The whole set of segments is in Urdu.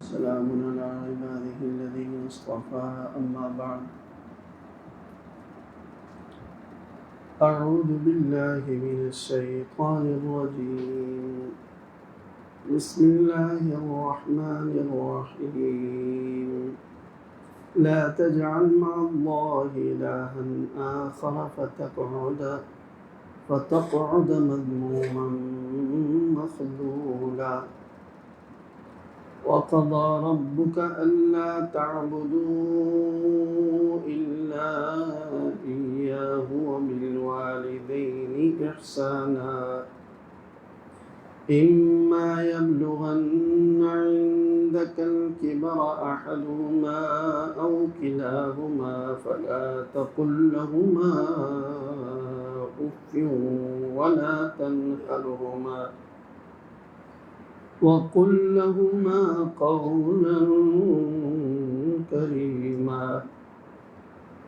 سلام على عباده الذين اصطفى أما بعد أعوذ بالله من الشيطان الرجيم بسم الله الرحمن الرحيم لا تجعل مع الله إلها آخر فتقعد مذموما مخذولا وقضى ربك ألا تعبدوا إلا إياه وبالوالدين إحسانا إما يبلغن عندك الكبر أحدهما أو كلاهما فلا تقل لهما أف ولا تنهرهما وقل لهما قولا كريما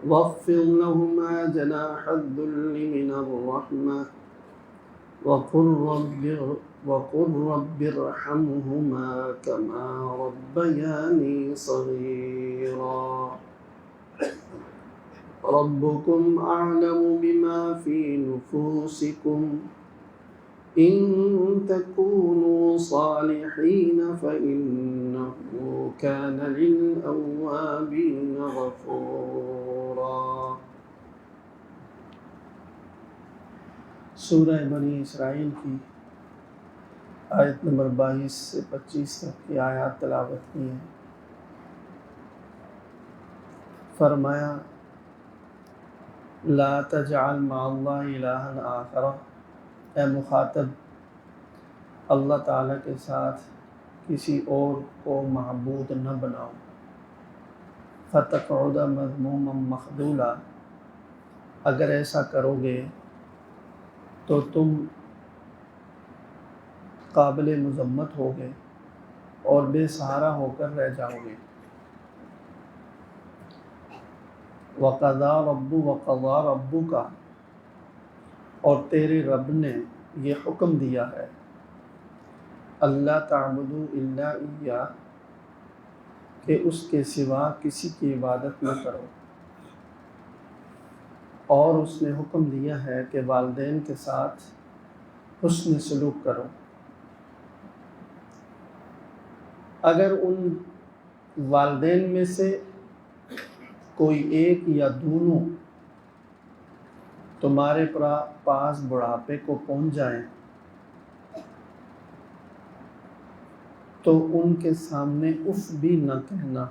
واخفض لهما جناح الذل من الرحمة وقل رب ارحمهما كما ربياني صغيرا ربكم أعلم بما في نفوسكم إن تكونوا صالحين فإنه كان للأوابين غفورا۔ سورہ بنی اسرائیل کی آیت نمبر 22 سے 25 تک کی آیات تلاوت کی ہیں۔ فرمایا لا تجعل مع اللہ الہا آخر، اے مخاطب اللہ تعالیٰ کے ساتھ کسی اور کو معبود نہ بناؤ، فتقعد مذموما مخذولا، اگر ایسا کرو گے تو تم قابل مذمت ہوگے اور بے سہارا ہو کر رہ جاؤ گے۔ وقضى ربک، اور تیرے رب نے یہ حکم دیا ہے، اللہ تعبدوا الا ایاہ، کہ اس کے سوا کسی کی عبادت نہ کرو، اور اس نے حکم دیا ہے کہ والدین کے ساتھ حسن سلوک کرو۔ اگر ان والدین میں سے کوئی ایک یا دونوں تمہارے پاس بڑھاپے کو پہنچ جائیں تو ان کے سامنے اف بھی نہ کہنا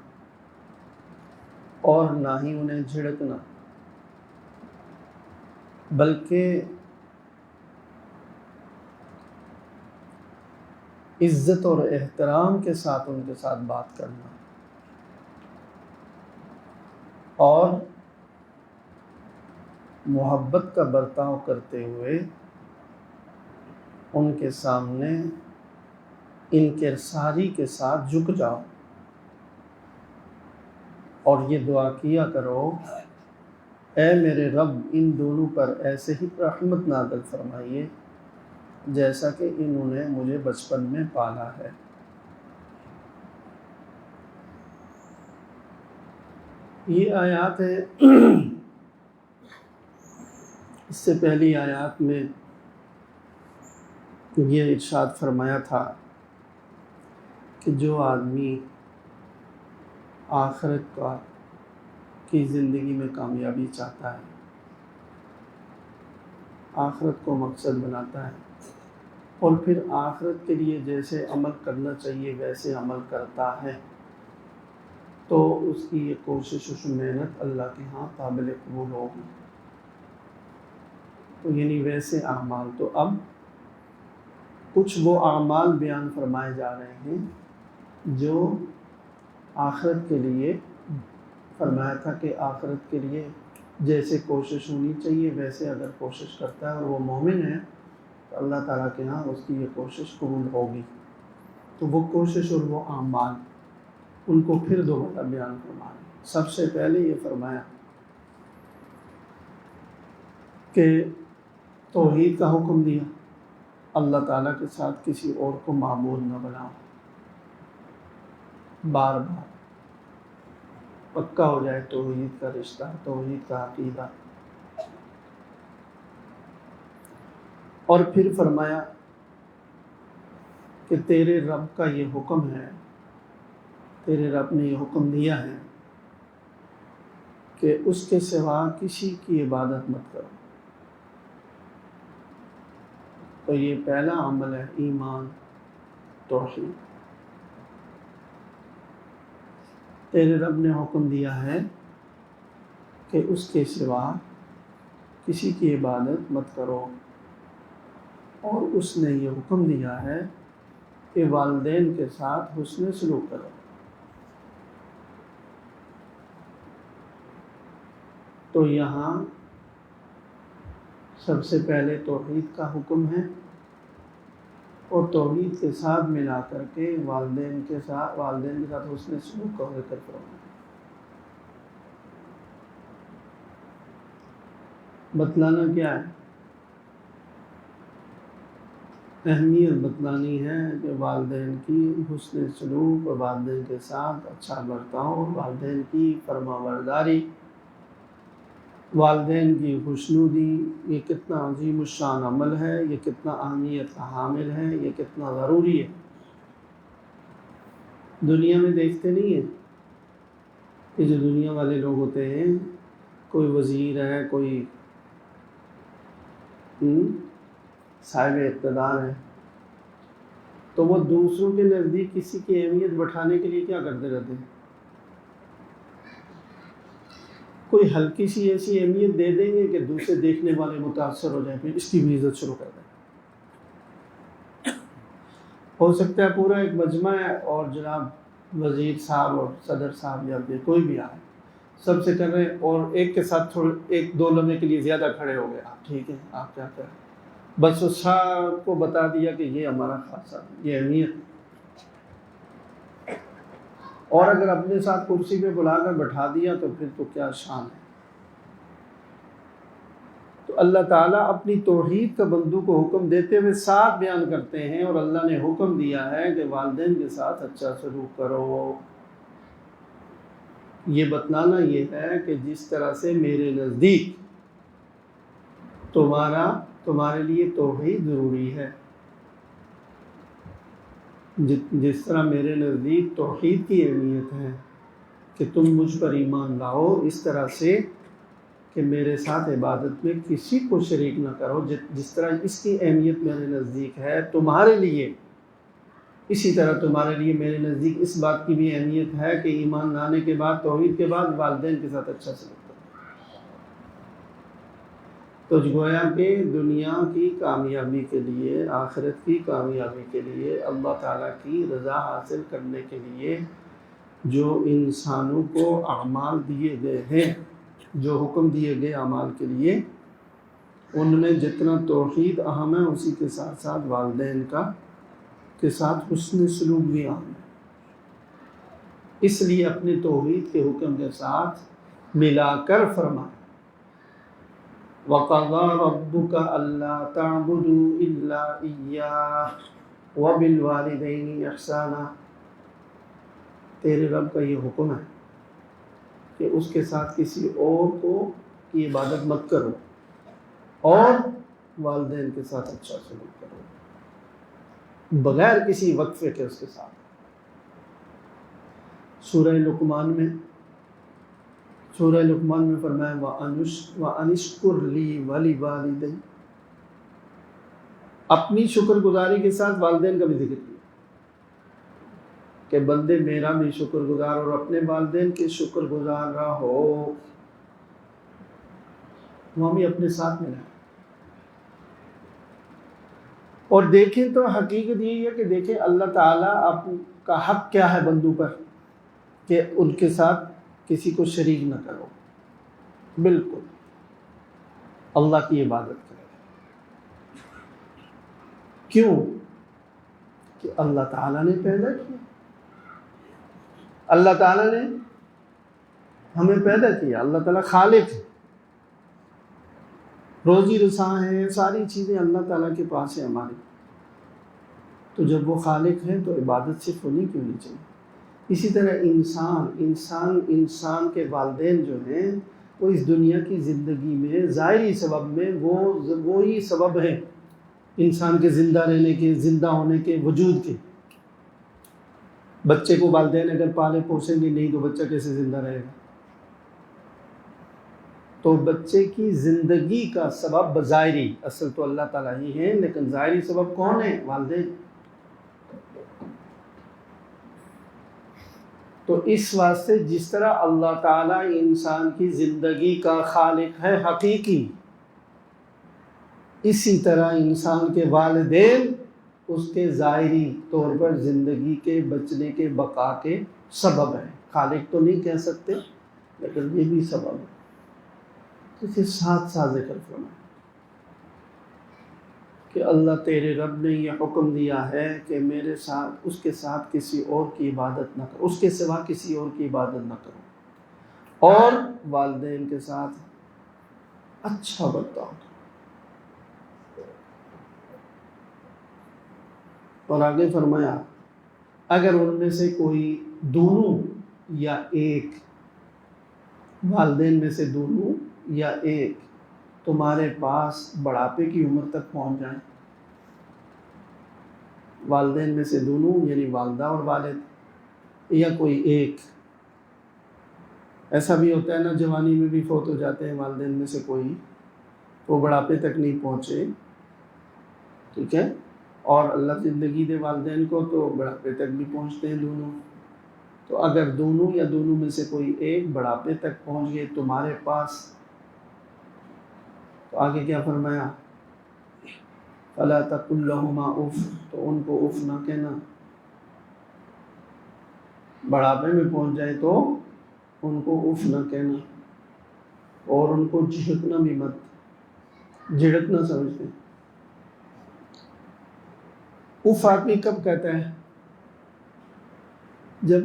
اور نہ ہی انہیں جھڑکنا، بلکہ عزت اور احترام کے ساتھ ان کے ساتھ بات کرنا، اور محبت کا برتاؤ کرتے ہوئے ان کے سامنے انکساری کے ساتھ جھک جاؤ، اور یہ دعا کیا کرو اے میرے رب ان دونوں پر ایسے ہی رحمت نازل فرمائیے جیسا کہ انہوں نے مجھے بچپن میں پالا ہے۔ یہ آیات ہے، اس سے پہلی آیات میں یہ ارشاد فرمایا تھا کہ جو آدمی آخرت کی زندگی میں کامیابی چاہتا ہے، آخرت کو مقصد بناتا ہے، اور پھر آخرت کے لیے جیسے عمل کرنا چاہیے ویسے عمل کرتا ہے، تو اس کی یہ کوشش و محنت اللہ کے ہاں قابل قبول ہوگی۔ تو یعنی ویسے اعمال، تو اب کچھ وہ اعمال بیان فرمائے جا رہے ہیں جو آخرت کے لیے فرمایا تھا کہ آخرت کے لیے جیسے کوشش ہونی چاہیے ویسے اگر کوشش کرتا ہے اور وہ مومن ہے تو اللہ تعالیٰ کے ہاں اس کی یہ کوشش قبول ہوگی۔ تو وہ کوشش اور وہ اعمال ان کو پھر دوبارہ بیان فرمایا۔ سب سے پہلے یہ فرمایا کہ توحید کا حکم دیا، اللہ تعالیٰ کے ساتھ کسی اور کو معبود نہ بناؤ۔ بار بار پکا ہو جائے توحید کا رشتہ، توحید کا عقیدہ۔ اور پھر فرمایا کہ تیرے رب کا یہ حکم ہے، تیرے رب نے یہ حکم دیا ہے کہ اس کے سوا کسی کی عبادت مت کرو۔ تو یہ پہلا عمل ہے ایمان، توحید۔ تیرے رب نے حکم دیا ہے کہ اس کے سوا کسی کی عبادت مت کرو، اور اس نے یہ حکم دیا ہے کہ والدین کے ساتھ حسن سلوک کرو۔ تو یہاں سب سے پہلے توحید کا حکم ہے، اور توحید کے ساتھ ملا کر کے والدین کے ساتھ حسن سلوک کا ذکر کرو۔ بتلانا کیا ہے؟ اہمیت بتلانی ہے کہ والدین کی حسن سلوک، اور والدین کے ساتھ اچھا برتاؤ، والدین کی فرما برداری، والدین کی خوشنودی، یہ کتنا عظیم الشان عمل ہے، یہ کتنا اہمیت کا حامل ہے، یہ کتنا ضروری ہے۔ دنیا میں دیکھتے نہیں ہیں کہ جو دنیا والے لوگ ہوتے ہیں، کوئی وزیر ہے، کوئی صاحب اقتدار ہے، تو وہ دوسروں کے نزدیک کسی کی اہمیت بٹھانے کے لیے کیا کرتے رہتے ہیں؟ کوئی ہلکی سی ایسی اہمیت دے دیں گے کہ دوسرے دیکھنے والے متاثر ہو جائیں، پھر اس کی بھی عزت شروع کر دیں۔ ہو سکتا ہے پورا ایک مجمع ہے، اور جناب وزیر صاحب اور صدر صاحب یا کوئی بھی آئے، سب سے کر رہے ہیں، اور ایک کے ساتھ ایک دو لمحے کے لیے زیادہ کھڑے ہو گئے، آپ ٹھیک ہے، آپ کیا کریں، بس وہ سب کو بتا دیا کہ یہ ہمارا خاصہ، یہ اہمیت۔ اور اگر اپنے ساتھ کرسی پہ بلا کر بٹھا دیا تو پھر تو کیا شان ہے۔ تو اللہ تعالیٰ اپنی توحید کا بندوں کو حکم دیتے ہوئے ساتھ بیان کرتے ہیں، اور اللہ نے حکم دیا ہے کہ والدین کے ساتھ اچھا سلوک کرو۔ یہ بتلانا یہ ہے کہ جس طرح سے میرے نزدیک تمہارے لیے توحید ضروری ہے، جس طرح میرے نزدیک توحید کی اہمیت ہے کہ تم مجھ پر ایمان لاؤ، اس طرح سے کہ میرے ساتھ عبادت میں کسی کو شریک نہ کرو، جس طرح اس کی اہمیت میرے نزدیک ہے تمہارے لیے، اسی طرح تمہارے لیے میرے نزدیک اس بات کی بھی اہمیت ہے کہ ایمان لانے کے بعد، توحید کے بعد والدین کے ساتھ اچھا سلوک کرو۔ تو گویا کہ دنیا کی کامیابی کے لیے، آخرت کی کامیابی کے لیے، اللہ تعالیٰ کی رضا حاصل کرنے کے لیے جو انسانوں کو اعمال دیے گئے ہیں، جو حکم دیے گئے اعمال کے لیے، ان میں جتنا توحید اہم ہے، اسی کے ساتھ ساتھ والدین کے ساتھ حسن سلوک بھی اہم ہے۔ اس لیے اپنے توحید کے حکم کے ساتھ ملا کر فرمایا وَقَضَىٰ رَبُّكَ أَلَّا تَعْبُدُوا إِلَّا إِيَّاهُ وَبِالْوَالِدَيْنِ إِحْسَانًا۔ تیرے رب کا یہ حکم ہے کہ اس کے ساتھ کسی اور کو کی عبادت مت کرو، اور والدین کے ساتھ اچھا سلوک کرو، بغیر کسی وقفے کے اس کے ساتھ۔ سورہ لقمان میں فرمایا وَأَنِ اشْكُرْ لِي وَلِوَالِدَيَّ، اپنی شکر گزاری کے ساتھ والدین کا بھی ذکر کیا کہ بندے میرا بھی شکر گزار اور اپنے والدین کے شکر گزار رہو، وہاں بھی اپنے ساتھ ملا۔ اور دیکھیں تو حقیقت یہی ہے کہ دیکھیں اللہ تعالیٰ کا حق کیا ہے بندوں پر کہ ان کے ساتھ کسی کو شریک نہ کرو، بالکل اللہ کی عبادت کرو۔ کیوں؟ کہ اللہ تعالیٰ نے پیدا کیا، اللہ تعالیٰ نے ہمیں پیدا کیا، اللہ تعالیٰ خالق ہے، روزی رساں ہے، ساری چیزیں اللہ تعالیٰ کے پاس ہیں ہماری۔ تو جب وہ خالق ہیں تو عبادت صرف انہیں کی ہونی چاہیے۔ اسی طرح انسان کے والدین جو ہیں وہ اس دنیا کی زندگی میں ظاہری سبب میں وہی سبب ہے انسان کے زندہ رہنے کے، زندہ ہونے کے، وجود کے۔ بچے کو والدین اگر پالے پوسیں گے نہیں تو بچہ کیسے زندہ رہے گا؟ تو بچے کی زندگی کا سبب ظاہری اصل تو اللہ تعالیٰ ہی ہے، لیکن ظاہری سبب کون ہے؟ والدین۔ تو اس واسطے جس طرح اللہ تعالیٰ انسان کی زندگی کا خالق ہے حقیقی، اسی طرح انسان کے والدین اس کے ظاہری طور پر زندگی کے، بچنے کے، بقا کے سبب ہیں۔ خالق تو نہیں کہہ سکتے لیکن یہ بھی سبب ہے۔ اسے ساتھ ساتھ ذکر فرمایا کہ اللہ تیرے رب نے یہ حکم دیا ہے کہ میرے ساتھ، اس کے ساتھ کسی اور کی عبادت نہ کرو، اس کے سوا کسی اور کی عبادت نہ کرو، اور والدین کے ساتھ اچھا برتاؤ کرو۔ اور آگے فرمایا اگر ان میں سے کوئی دونوں یا ایک، والدین میں سے دونوں یا ایک تمہارے پاس بڑھاپے کی عمر تک پہنچ جائیں، والدین میں سے دونوں یعنی والدہ اور والد، یا کوئی ایک، ایسا بھی ہوتا ہے نا جوانی میں بھی فوت ہو جاتے ہیں والدین میں سے کوئی، وہ بڑھاپے تک نہیں پہنچے، ٹھیک ہے، اور اللہ زندگی دے والدین کو تو بڑھاپے تک بھی پہنچتے ہیں دونوں۔ تو اگر دونوں یا دونوں میں سے کوئی ایک بڑھاپے تک پہنچ گئے تمہارے پاس، تو آگے کیا فرمایا؟ فَلَا تَقُلْ لَهُمَا اُف، تو ان کو اف نہ کہنا۔ بڑھاپے میں پہنچ جائے تو ان کو اف نہ کہنا، اور ان کو جھڑکنا بھی مت، جھڑکنا سمجھتے ہیں۔ اف آدمی کب کہتا ہے؟ جب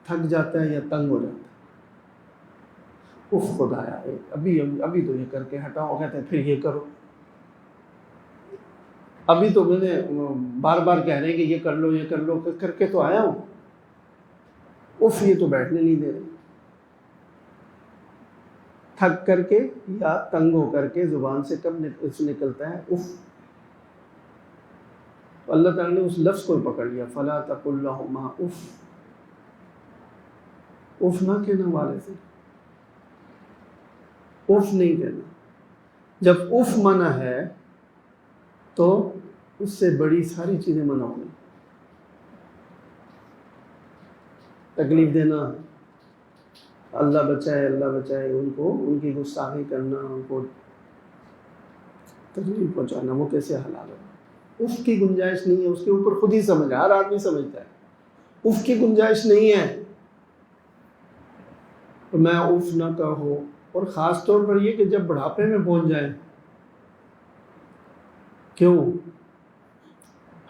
تھک جاتا ہے یا تنگ ہو جاتا ہے۔ اف خدایا ابھی تو یہ کر کے ہٹاؤ، کہتے ہیں پھر یہ کرو، ابھی تو میں نے بار بار کہہ رہے ہیں کہ یہ کر لو یہ کر لو، کر کے تو آیا ہوں، اف یہ تو بیٹھنے نہیں دے رہے۔ تھک کر کے یا تنگ ہو کر کے زبان سے کب نکلتا ہے؟ اف۔ اللہ تعالیٰ نے اس لفظ کو پکڑ لیا، فَلَا تَقُلْ لَهُمَا اف، اف نہ کہنا والے سے، اف نہیں کہنا۔ جب اف منع ہے تو اس سے بڑی ساری چیزیں منع ہوں گی۔ تکلیف دینا، اللہ بچائے ان کو، ان کی گستاخی کرنا، ان کو تکلیف پہنچانا، وہ کیسے حلال ہو؟ اف کی گنجائش نہیں ہے، اس کے اوپر خود ہی سمجھ، ہر آدمی سمجھتا ہے اف کی گنجائش نہیں ہے، تو میں اف نہ کہو۔ اور خاص طور پر یہ کہ جب بڑھاپے میں پہنچ جائیں، کیوں؟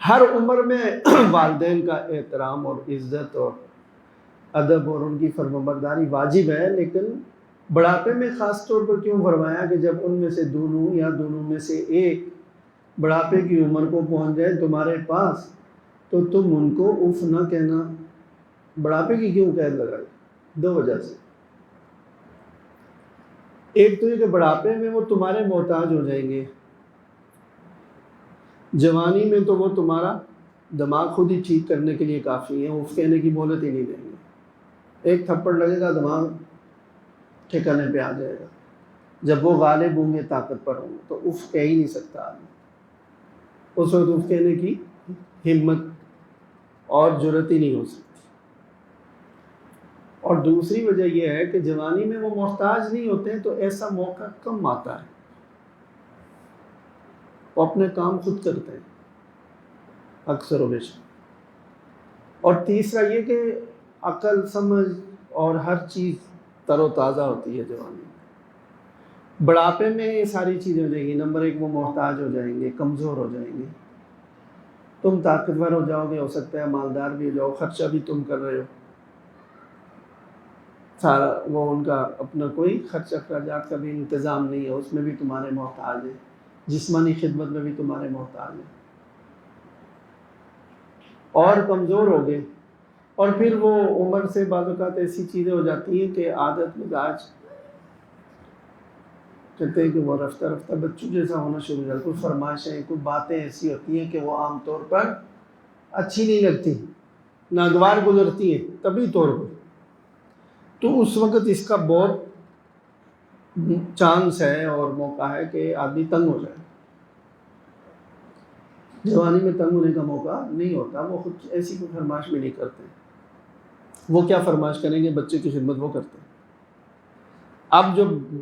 ہر عمر میں والدین کا احترام اور عزت اور ادب اور ان کی فرمانبرداری واجب ہے، لیکن بڑھاپے میں خاص طور پر کیوں فرمایا کہ جب ان میں سے دونوں یا دونوں میں سے ایک بڑھاپے کی عمر کو پہنچ جائے تمہارے پاس، تو تم ان کو اف نہ کہنا۔ بڑھاپے کی کیوں قید لگائی؟ دو وجہ سے۔ ایک تو یہ کہ بڑھاپے میں وہ تمہارے محتاج ہو جائیں گے، جوانی میں تو وہ تمہارا دماغ خود ہی ٹھیک کرنے کے لیے کافی ہے، اف کہنے کی مہلت ہی نہیں دیں گے۔ ایک تھپڑ لگے گا دماغ ٹھکانے پہ آ جائے گا، جب وہ غالب ہوں گے، طاقتور ہوں گے، تو اف کہہ ہی نہیں سکتا آدمی، اس وقت اف کہنے کی ہمت اور جرأت ہی نہیں ہو سکتی۔ اور دوسری وجہ یہ ہے کہ جوانی میں وہ محتاج نہیں ہوتے ہیں، تو ایسا موقع کم آتا ہے، وہ اپنے کام خود کرتے ہیں اکثر و بیشتر۔ اور تیسرا یہ کہ عقل، سمجھ اور ہر چیز تر و تازہ ہوتی ہے جوانی میں۔ بڑھاپے میں یہ ساری چیزیں ہو جائیں گی۔ نمبر ایک، وہ محتاج ہو جائیں گے، کمزور ہو جائیں گے۔ تم طاقتور ہو جاؤ گے، ہو سکتا ہے مالدار بھی ہو جاؤ، خرچہ بھی تم کر رہے ہو سارا، وہ ان کا اپنا کوئی خرچ اخراجات کا بھی انتظام نہیں ہے، اس میں بھی تمہارے محتاج ہیں، جسمانی خدمت میں بھی تمہارے محتاج ہیں۔ اور کمزور ہو گئے اور پھر وہ عمر سے بعض اوقات ایسی چیزیں ہو جاتی ہیں کہ عادت مزاج کہتے ہیں کہ وہ رفتہ رفتہ بچوں جیسا ہونا شروع ہو جاتا ہے. کچھ فرمائشیں کچھ باتیں ایسی ہوتی ہیں کہ وہ عام طور پر اچھی نہیں لگتی، ناگوار گزرتی ہیں طبی طور پر. تو اس وقت اس کا بہت چانس ہے اور موقع ہے کہ آدمی تنگ ہو جائے. جوانی میں تنگ ہونے کا موقع نہیں ہوتا، وہ خود ایسی کوئی فرمائش بھی نہیں کرتے. وہ کیا فرمائش کریں گے؟ بچے کی خدمت وہ کرتے ہیں. اب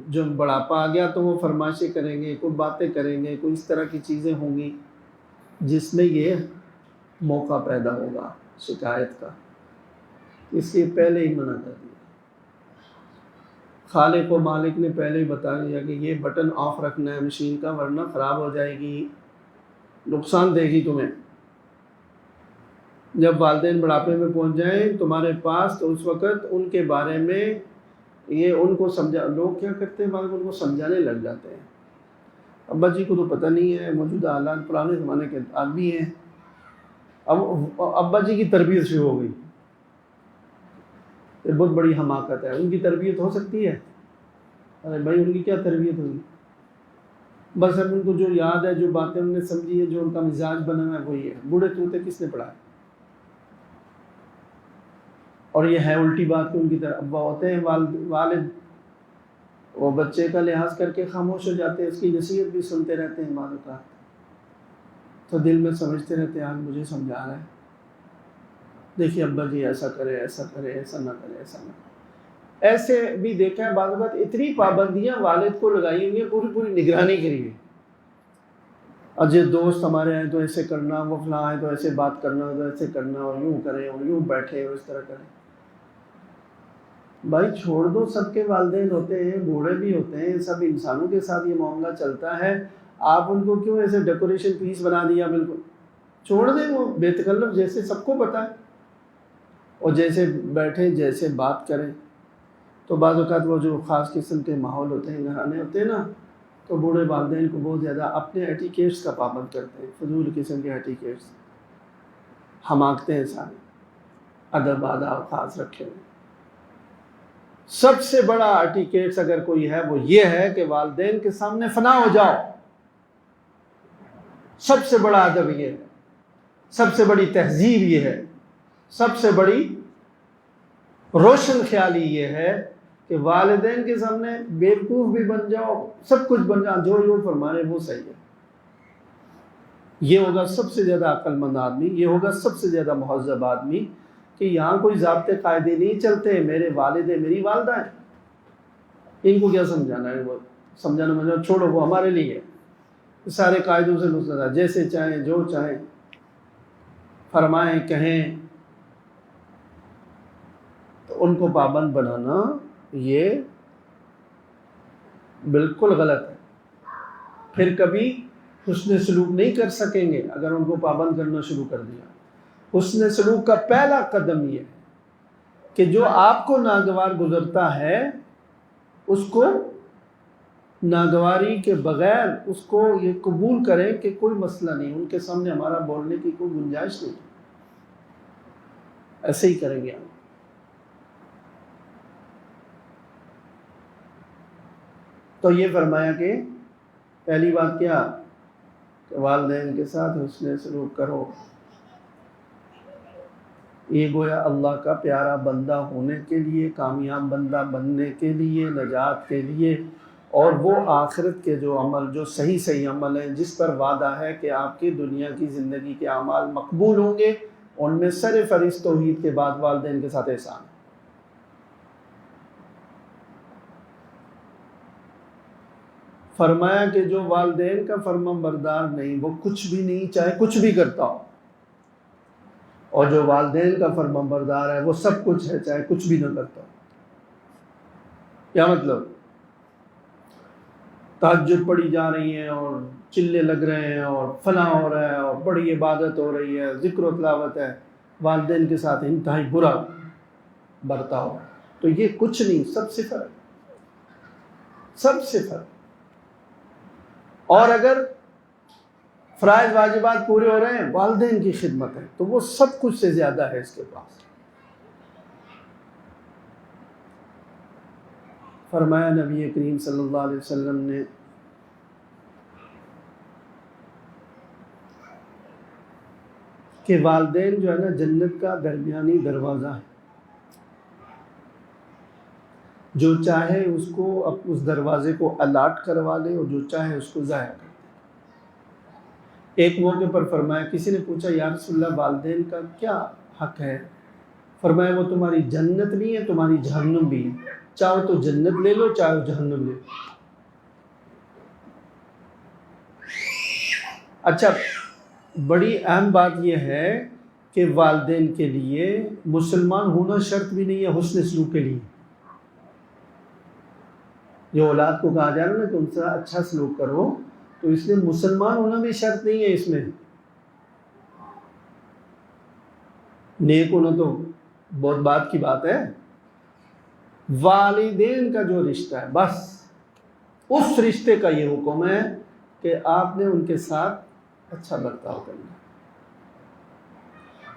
جب بڑھاپا آ گیا تو وہ فرمائشیں کریں گے، کوئی باتیں کریں گے، کوئی اس طرح کی چیزیں ہوں گی جس میں یہ موقع پیدا ہوگا شکایت کا. اس لیے پہلے ہی منع کر دیا. خالق و مالک نے پہلے ہی بتا دیا کہ یہ بٹن آف رکھنا ہے مشین کا، ورنہ خراب ہو جائے گی، نقصان دے گی تمہیں. جب والدین بڑھاپے میں پہنچ جائیں تمہارے پاس تو اس وقت ان کے بارے میں یہ ان کو سمجھا. لوگ کیا کرتے ہیں بعض ان کو سمجھانے لگ جاتے ہیں. ابا جی کو تو پتہ نہیں ہے، موجودہ حالات پرانے زمانے کے آدمی ہیں. اب ابا جی کی تربیت شروع ہو گئی. یہ بہت بڑی حماقت ہے. ان کی تربیت ہو سکتی ہے؟ ارے بھائی ان کی کیا تربیت ہوگی؟ بس اب ان کو جو یاد ہے، جو باتیں انہوں نے سمجھی ہے، جو ان کا مزاج بنا ہے وہی ہے. بوڑھے طوطے کس نے پڑھا ہے؟ اور یہ ہے الٹی بات کہ ان کی طرح ابا ہوتے ہیں والد وہ بچے کا لحاظ کر کے خاموش ہو جاتے ہیں، اس کی نصیحت بھی سنتے رہتے ہیں بعض اوقات، تو دل میں سمجھتے رہتے ہیں آج مجھے سمجھا رہا ہے، دیکھیے ابا جی ایسا کرے، ایسا کرے، ایسا نہ کرے، ایسا نہ کرے. ایسے بھی دیکھا ہے بعض اوقات اتنی پابندیاں والد کو لگائی ہوئی ہیں پوری نگرانی کے لیے. اجے دوست ہمارے ہیں تو ایسے کرنا، وہ فلاں ہے تو ایسے بات کرنا، تو ایسے کرنا، اور یوں کریں اور یوں بیٹھے اور اس طرح کریں. بھائی چھوڑ دو، سب کے والدین ہوتے ہیں، بوڑھے بھی ہوتے ہیں، سب انسانوں کے ساتھ یہ معاملہ چلتا ہے. آپ ان کو کیوں ایسے ڈیکوریشن پیس بنا دیا؟ بالکل چھوڑ دیں، وہ بے تکلف جیسے سب کو پتہ ہے، اور جیسے بیٹھیں جیسے بات کریں. تو بعض اوقات وہ جو خاص قسم کے ماحول ہوتے ہیں، گھرانے ہوتے ہیں نا، تو بوڑھے والدین کو بہت زیادہ اپنے ایٹیکیٹس کا پابند کرتے ہیں، فضول قسم کے ایٹیکیٹس، حماقتیں ہیں سارے، ادب آداب خاص رکھے ہوئے. سب سے بڑا ایٹیکیٹس اگر کوئی ہے وہ یہ ہے کہ والدین کے سامنے فنا ہو جاؤ. سب سے بڑا ادب یہ ہے، سب سے بڑی تہذیب یہ ہے، سب سے بڑی روشن خیالی یہ ہے کہ والدین کے سامنے بیوقوف بھی بن جاؤ، سب کچھ بن جاؤ، جو فرمانے وہ صحیح ہے. یہ ہوگا سب سے زیادہ عقل مند آدمی، یہ ہوگا سب سے زیادہ مہذب آدمی کہ یہاں کوئی ضابطے قاعدے نہیں چلتے، میرے والد ہیں، میری والدہ ہیں، ان کو کیا سمجھانا ہے؟ وہ سمجھانا مجھے چھوڑو، وہ ہمارے لیے ہے، سارے قاعدوں سے مستثنی، جیسے چاہیں جو چاہیں فرمائیں کہیں. تو ان کو پابند بنانا یہ بالکل غلط ہے. پھر کبھی حسن سلوک نہیں کر سکیں گے اگر ان کو پابند کرنا شروع کر دیا. حسن سلوک کا پہلا قدم یہ ہے کہ جو آپ کو ناگوار گزرتا ہے اس کو ناگواری کے بغیر اس کو یہ قبول کریں کہ کوئی مسئلہ نہیں، ان کے سامنے ہمارا بولنے کی کوئی گنجائش نہیں. ایسے ہی کریں گے ہم. تو یہ فرمایا کہ پہلی بات کیا کہ والدین کے ساتھ حسن سلوک کرو. یہ گویا اللہ کا پیارا بندہ ہونے کے لیے، کامیاب بندہ بننے کے لیے، نجات کے لیے، اور وہ آخرت کے جو عمل، جو صحیح عمل ہیں جس پر وعدہ ہے کہ آپ کی دنیا کی زندگی کے اعمال مقبول ہوں گے، ان میں سر فہرست توحید کے بعد والدین کے ساتھ احسان. فرمایا کہ جو والدین کا فرما بردار نہیں وہ کچھ بھی نہیں، چاہے کچھ بھی کرتا ہو، اور جو والدین کا فرما بردار ہے وہ سب کچھ ہے چاہے کچھ بھی نہ کرتا ہو. کیا مطلب؟ تہجد پڑھی جا رہی ہیں اور چلے لگ رہے ہیں اور فلاں ہو رہا ہے اور بڑی عبادت ہو رہی ہے، ذکر و تلاوت ہے، والدین کے ساتھ انتہائی برا برتاؤ، تو یہ کچھ نہیں، سب صفر ہے، سب صفر. اور اگر فرائض واجبات پورے ہو رہے ہیں، والدین کی خدمت ہے، تو وہ سب کچھ سے زیادہ ہے اس کے پاس. فرمایا نبی کریم صلی اللہ علیہ وسلم نے کہ والدین جو ہے نا جنت کا درمیانی دروازہ ہے، جو چاہے اس کو اس دروازے کو الاٹ کروا لے اور جو چاہے اس کو ضائع کر دے۔ ایک موقع پر فرمایا، کسی نے پوچھا یا رسول اللہ والدین کا کیا حق ہے؟ فرمایا وہ تمہاری جنت بھی ہے، تمہاری جہنم بھی ہے، چاہو تو جنت لے لو، چاہو جہنم لے لو۔ اچھا، بڑی اہم بات یہ ہے کہ والدین کے لیے مسلمان ہونا شرط بھی نہیں ہے حسن سلوک کے لیے۔ جو اولاد کو کہا جا رہا ہے نا کہ ان سے اچھا سلوک کرو، تو اس لیے مسلمان ہونا بھی شرط نہیں ہے اس میں۔ نیک ہونا تو بہت بات کی بات ہے، والدین کا جو رشتہ ہے بس اس رشتے کا یہ حکم ہے کہ آپ نے ان کے ساتھ اچھا برتاؤ کرنا۔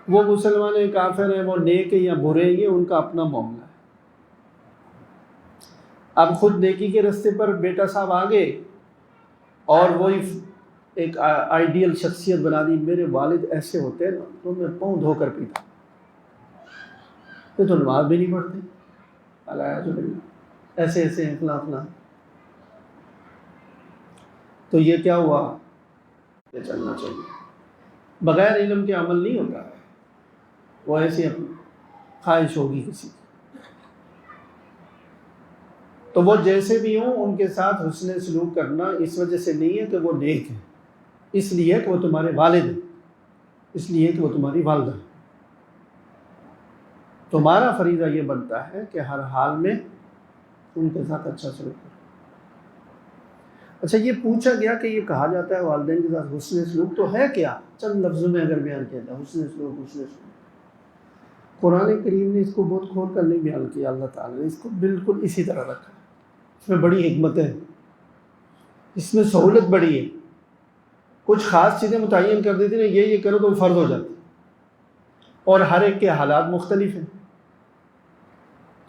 وہ مسلمان ہیں، کافر ہیں، وہ نیک ہیں یا برے ہیں، یہ ان کا اپنا معاملہ ہے۔ اب خود نیکی کے راستے پر بیٹا صاحب آگے اور وہی ایک آئیڈیل شخصیت بنا دی، میرے والد ایسے ہوتے ہیں نا تو میں پاؤں دھو کر پیتا، تو نماز بھی نہیں پڑھتے، ایسے ایسے ہیں فلاں فلاں، تو یہ کیا ہوا؟ یہ چلنا چاہیے، بغیر علم کے عمل نہیں ہوتا، وہ ایسی خواہش ہوگی کسی کی۔ تو وہ جیسے بھی ہوں ان کے ساتھ حسن سلوک کرنا اس وجہ سے نہیں ہے کہ وہ نیک ہیں، اس لیے کہ وہ تمہارے والد ہیں، اس لیے کہ وہ تمہاری والدہ ہیں۔ تمہارا فریضہ یہ بنتا ہے کہ ہر حال میں ان کے ساتھ اچھا سلوک کرو۔ اچھا، یہ پوچھا گیا کہ یہ کہا جاتا ہے والدین کے ساتھ حسن سلوک، تو ہے کیا؟ چند لفظوں میں اگر بیان کیا جائے حسن سلوک، حسن سلوک قرآن کریم نے اس کو بہت کھول کر نہیں بیان کیا، اللہ تعالیٰ نے اس کو بالکل اسی طرح رکھا۔ اس میں بڑی حکمت ہے، اس میں سہولت بڑی ہے۔ کچھ خاص چیزیں متعین کر دیتی ہیں، یہ کرو تو فرض ہو جاتی، اور ہر ایک کے حالات مختلف ہیں۔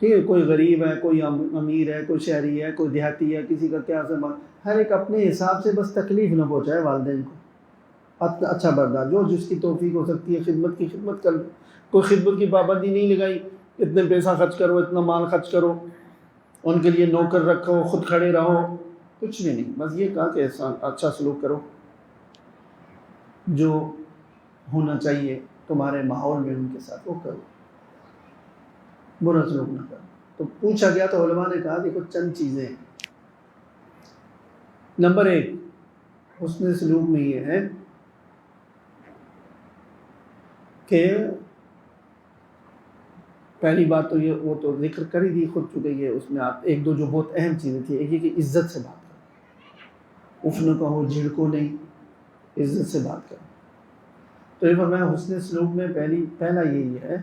ٹھیک ہے، کوئی غریب ہے، کوئی امیر ہے، کوئی شہری ہے، کوئی دیہاتی ہے، کسی کا کیا سامان، ہر ایک اپنے حساب سے بس تکلیف نہ پہنچائے والدین کو، اچھا برداشت، جو جس کی توفیق ہو سکتی ہے خدمت کی خدمت کر لو۔ کوئی خدمت کی پابندی نہیں لگائی، اتنے پیسہ خرچ کرو، اتنا مال خرچ کرو، ان کے لیے نوکر رکھو، خود کھڑے رہو، کچھ بھی نہیں، بس یہ کہا کہ اچھا سلوک کرو، جو ہونا چاہیے تمہارے ماحول میں ان کے ساتھ وہ کرو، برا سلوک نہ کرو۔ تو پوچھا گیا تو علماء نے کہا دیکھو چند چیزیں ہیں۔ نمبر 1 حسن سلوک میں یہ ہے کہ پہلی بات تو یہ، وہ تو ذکر کر ہی دی خود چکے، یہ اس میں آپ ایک دو جو بہت اہم چیزیں تھیں، ایک یہ کہ عزت سے بات کرو، اف نہ کہو، جھڑکو نہیں، عزت سے بات کرو۔ تو یہ فرمایا حسن سلوک میں پہلا یہی ہے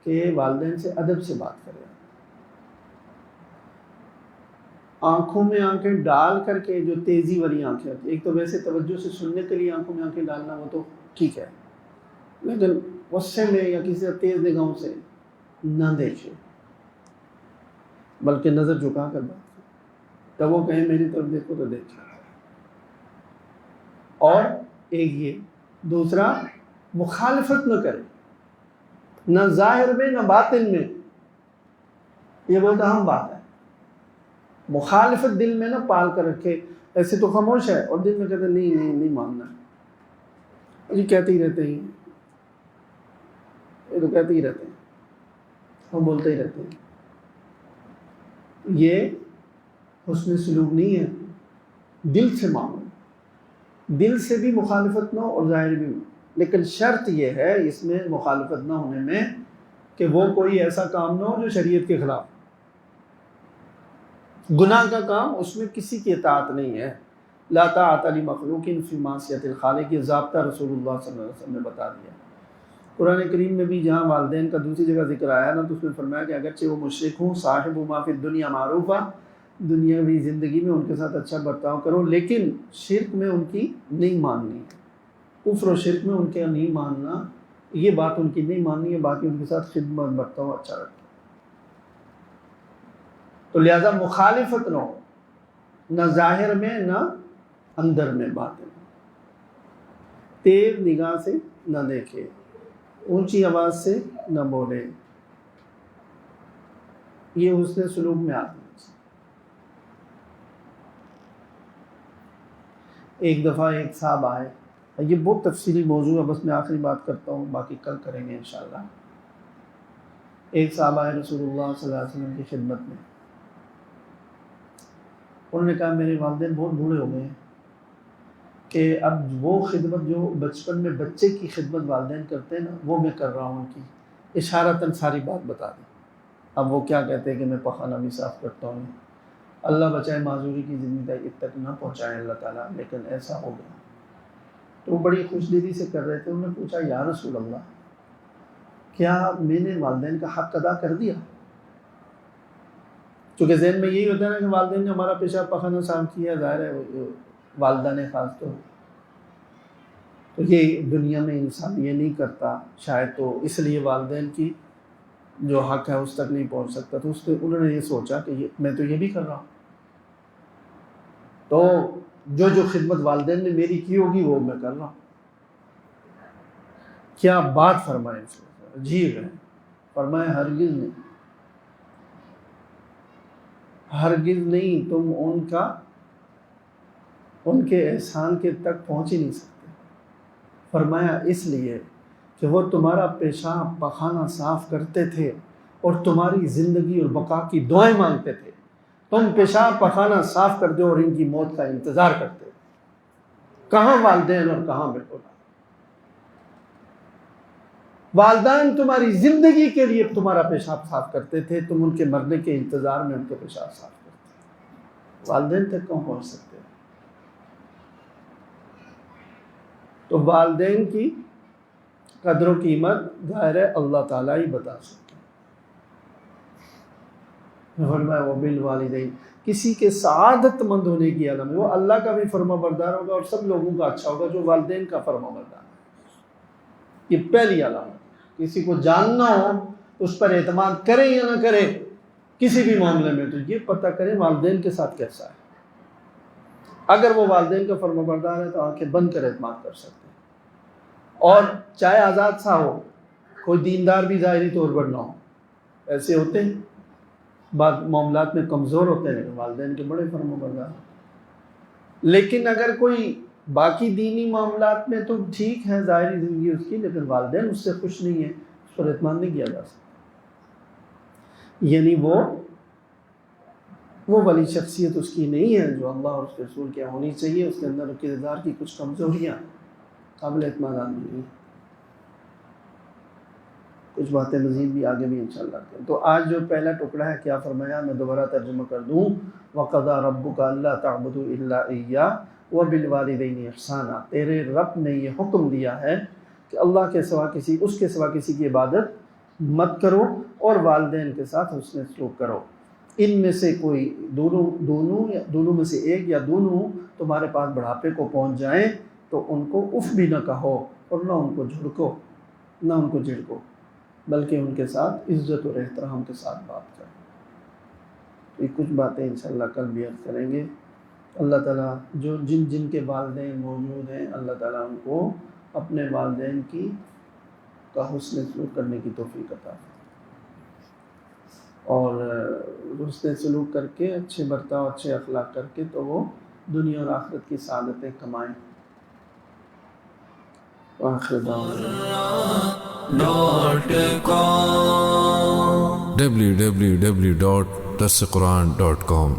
کہ والدین سے ادب سے بات کرے، آنکھوں میں آنکھیں ڈال کر کے، جو تیزی والی آنکھیں ہوتی ہیں، ایک تو ویسے توجہ سے سننے کے لیے آنکھوں میں آنکھیں ڈالنا وہ تو ٹھیک ہے، لیکن غصے میں یا کسی تیز نگاہوں سے نہ دیکھے، بلکہ نظر جھکا کر بات کرے، تب وہ کہیں میری طرف دیکھو تو دیکھے۔ اور ایک یہ، دوسرا مخالفت نہ کرے، نہ ظاہر میں نہ باطن میں، یہ بہت اہم بات ہے۔ مخالفت دل میں نہ پال کر رکھے، ایسے تو خاموش ہے اور دل میں کہتے نہیں ماننا، یہ کہتے ہی رہتے ہیں، یہ تو کہتے ہی رہتے ہیں، ہم بولتے ہی رہتے ہیں، یہ حسن سلوک نہیں ہے۔ دل سے مانو، دل سے بھی مخالفت نہ ہو اور ظاہر بھی، لیکن شرط یہ ہے اس میں مخالفت نہ ہونے میں کہ وہ کوئی ایسا کام نہ ہو جو شریعت کے خلاف، گناہ کا کام، اس میں کسی کی اطاعت نہیں ہے۔ لا طاعۃ لمخلوق فی معصیۃ الخالق، یہ ضابطہ رسول اللہ صلی اللہ علیہ وسلم نے بتا دیا۔ قرآن کریم میں بھی جہاں والدین کا دوسری جگہ ذکر آیا نا، تو اس میں فرمایا کہ اگرچہ وہ مشرک ہوں، صاحب ما فی الدنیا معروفہ، دنیاوی زندگی میں ان کے ساتھ اچھا برتاؤ کرو، لیکن شرک میں ان کی نہیں ماننی ہے، کفر و شرک میں ان کے نہیں ماننا، یہ بات ان کی نہیں ماننی ہے، باقی ان کے ساتھ خدمت برتاؤ اچھا رکھو۔ تو لہذا مخالفت نہ ہو، نہ ظاہر میں نہ اندر میں باطن، تیز نگاہ سے نہ دیکھے، اونچی آواز سے نہ بولے، یہ حسن سلوک میں آتی ہے۔ ایک دفعہ ایک صاحب آئے، یہ بہت تفصیلی موضوع ہے، بس میں آخری بات کرتا ہوں، باقی کل کریں گے انشاءاللہ۔ ایک صاحب آئے رسول اللہ صلی اللہ علیہ وسلم کی خدمت میں، انہوں نے کہا میرے والدین بہت بوڑھے ہو گئے ہیں کہ اب وہ خدمت جو بچپن میں بچے کی خدمت والدین کرتے ہیں نا، وہ میں کر رہا ہوں ان کی، اشارتاً ساری بات بتا دی۔ اب وہ کیا کہتے ہیں کہ میں پخانہ بھی صاف کرتا ہوں، اللہ بچائے معذوری کی زندگی تک نہ پہنچائے اللہ تعالیٰ، لیکن ایسا ہو گیا۔ تو وہ بڑی خوش دلی سے کر رہے تھے، انہوں نے پوچھا یا رسول اللہ کیا میں نے والدین کا حق ادا کر دیا؟ چونکہ ذہن میں یہی ہوتا ہے نا کہ والدین نے ہمارا پیشاب پخانہ صاف کیا، ظاہر ہے والدہ نے خاص طور، تو یہ دنیا میں انسان یہ نہیں کرتا شاید، تو اس لیے والدین کی جو حق ہے اس تک نہیں پہنچ سکتا، تو اس پہ انہوں نے یہ سوچا کہ میں تو یہ بھی کر رہا ہوں، تو جو خدمت والدین نے میری کی ہوگی وہ میں کر رہا ہوں۔ کیا بات فرمائے، عجیب ہے، فرمائے ہرگز نہیں تم ان کے احسان کے تک پہنچ ہی نہیں سکتے۔ فرمایا اس لیے کہ وہ تمہارا پیشاب پخانہ صاف کرتے تھے اور تمہاری زندگی اور بقا کی دعائیں مانگتے تھے، تم پیشاب پخانہ صاف کرتے اور ان کی موت کا انتظار کرتے ہو۔ کہاں والدین اور کہاں بالکل، والدین تمہاری زندگی کے لیے تمہارا پیشاب صاف کرتے تھے، تم ان کے مرنے کے انتظار میں ان کے پیشاب صاف کرتے، والدین تک کہاں پہنچ سکتے؟ تو والدین کی قدر و قیمت ظاہر ہے اللہ تعالیٰ ہی بتا سکتے ہیں۔ فرمایا وبالوالدین، کسی کے سعادت مند ہونے کی علامت، وہ اللہ کا بھی فرما بردار ہوگا اور سب لوگوں کا اچھا ہوگا جو والدین کا فرما بردار ہے۔ یہ پہلی علامت۔ کسی کو جاننا ہو اس پر اعتماد کرے یا نہ کرے کسی بھی معاملے میں، تو یہ پتہ کریں والدین کے ساتھ کیسا ہے۔ اگر وہ والدین کا فرما بردار ہے تو آنکھیں بند کر اعتماد کر سکتے ہیں، اور چاہے آزاد سا ہو، کوئی دیندار بھی ظاہری طور پر نہ ہو، ایسے ہوتے ہیں بعض معاملات میں کمزور ہوتے ہیں لیکن والدین کے بڑے فرما بردار ہیں۔ لیکن اگر کوئی باقی دینی معاملات میں تو ٹھیک ہے ظاہری زندگی اس کی، لیکن والدین اس سے خوش نہیں ہیں، اس پر اعتماد نہیں کیا جا سکتا۔ یعنی وہ والی شخصیت اس کی نہیں ہے جو اللہ اور اس کے رسول کیا ہونی چاہیے، اس کے اندر کردار کی کچھ کمزوریاں قابل اعتماد نہیں ہیں۔ کچھ باتیں مزید بھی آگے بھی انشاءاللہ کریں۔ تو آج جو پہلا ٹکڑا ہے کیا فرمایا، میں دوبارہ ترجمہ کر دوں، وَقَضَىٰ رَبُّكَ أَلَّا تَعْبُدُوا إِلَّا إِيَّاهُ وَبِالْوَالِدَيْنِ إِحْسَانًا، تیرے رب نے یہ حکم دیا ہے کہ اللہ کے سوا اس کے سوا کسی کی عبادت مت کرو اور والدین کے ساتھ حسن سلوک کرو۔ ان میں سے کوئی دونوں میں سے ایک یا دونوں تمہارے پاس بڑھاپے کو پہنچ جائیں تو ان کو اف بھی نہ کہو اور نہ ان کو جھڑکو، بلکہ ان کے ساتھ عزت اور احترام کے ساتھ بات کرو۔ یہ کچھ باتیں انشاءاللہ کل بھی عرض کریں گے۔ اللہ تعالیٰ جو جن کے والدین موجود ہیں، اللہ تعالیٰ ان کو اپنے والدین کا حسن سلوک کرنے کی توفیق عطا فرمائے، اور حسن سلوک کر کے، اچھے برتاؤ، اچھے اخلاق کر کے تو وہ دنیا اور آخرت کی سعادتیں کمائیں۔ www.dasquran.com